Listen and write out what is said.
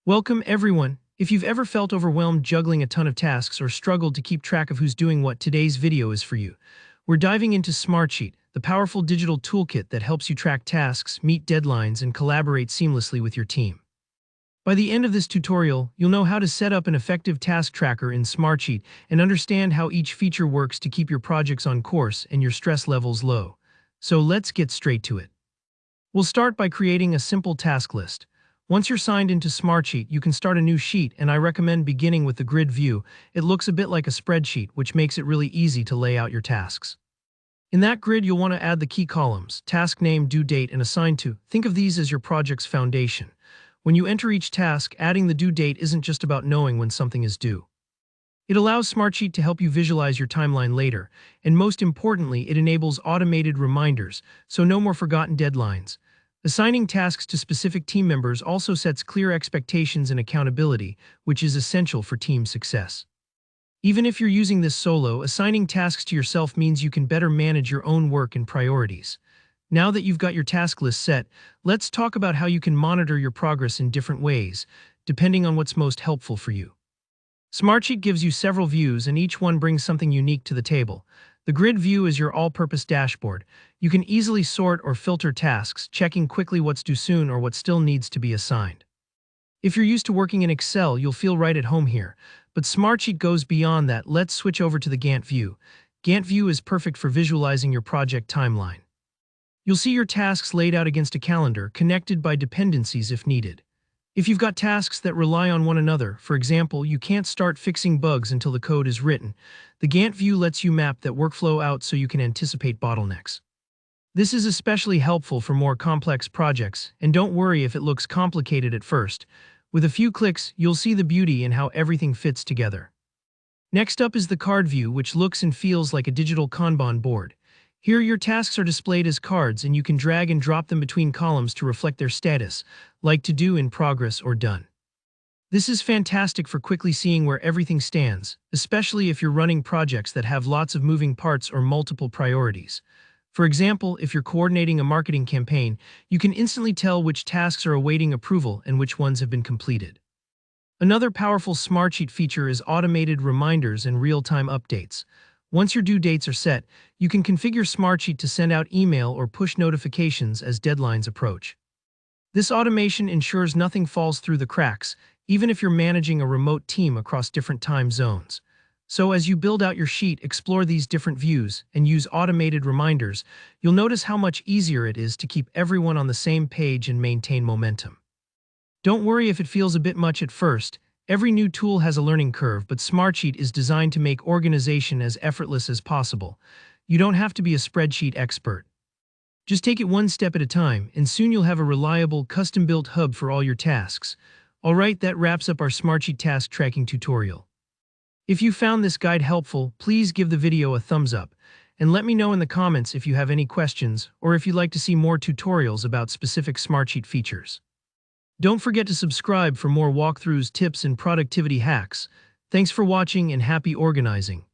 Welcome, everyone. If you've ever felt overwhelmed juggling a ton of tasks or struggled to keep track of who's doing what, today's video is for you. We're diving into Smartsheet, the powerful digital toolkit that helps you track tasks, meet deadlines, and collaborate seamlessly with your team. By the end of this tutorial, you'll know how to set up an effective task tracker in Smartsheet and understand how each feature works to keep your projects on course and your stress levels low. So let's get straight to it. We'll start by creating a simple task list. Once you're signed into Smartsheet, you can start a new sheet, and I recommend beginning with the grid view. It looks a bit like a spreadsheet, which makes it really easy to lay out your tasks. In that grid, you'll want to add the key columns: task name, due date, and assign to. Think of these as your project's foundation. When you enter each task, adding the due date isn't just about knowing when something is due. It allows Smartsheet to help you visualize your timeline later, and most importantly, it enables automated reminders, so no more forgotten deadlines. Assigning tasks to specific team members also sets clear expectations and accountability, which is essential for team success. Even if you're using this solo, assigning tasks to yourself means you can better manage your own work and priorities. Now that you've got your task list set, let's talk about how you can monitor your progress in different ways, depending on what's most helpful for you. Smartsheet gives you several views, and each one brings something unique to the table. The grid view is your all-purpose dashboard. You can easily sort or filter tasks, checking quickly what's due soon or what still needs to be assigned. If you're used to working in Excel, you'll feel right at home here. But Smartsheet goes beyond that. Let's switch over to the Gantt view. Gantt view is perfect for visualizing your project timeline. You'll see your tasks laid out against a calendar, connected by dependencies if needed. If you've got tasks that rely on one another, for example, you can't start fixing bugs until the code is written, the Gantt view lets you map that workflow out so you can anticipate bottlenecks. This is especially helpful for more complex projects, and don't worry if it looks complicated at first. With a few clicks, you'll see the beauty in how everything fits together. Next up is the card view, which looks and feels like a digital Kanban board. Here, your tasks are displayed as cards, and you can drag and drop them between columns to reflect their status, like to do, in progress, or done. This is fantastic for quickly seeing where everything stands, especially if you're running projects that have lots of moving parts or multiple priorities. For example, if you're coordinating a marketing campaign, you can instantly tell which tasks are awaiting approval and which ones have been completed. Another powerful Smartsheet feature is automated reminders and real-time updates. Once your due dates are set, you can configure Smartsheet to send out email or push notifications as deadlines approach. This automation ensures nothing falls through the cracks, even if you're managing a remote team across different time zones. So as you build out your sheet, explore these different views, and use automated reminders, you'll notice how much easier it is to keep everyone on the same page and maintain momentum. Don't worry if it feels a bit much at first. Every new tool has a learning curve, but Smartsheet is designed to make organization as effortless as possible. You don't have to be a spreadsheet expert. Just take it one step at a time, and soon you'll have a reliable, custom-built hub for all your tasks. Alright, that wraps up our Smartsheet task tracking tutorial. If you found this guide helpful, please give the video a thumbs up, and let me know in the comments if you have any questions or if you'd like to see more tutorials about specific Smartsheet features. Don't forget to subscribe for more walkthroughs, tips, and productivity hacks. Thanks for watching, and happy organizing.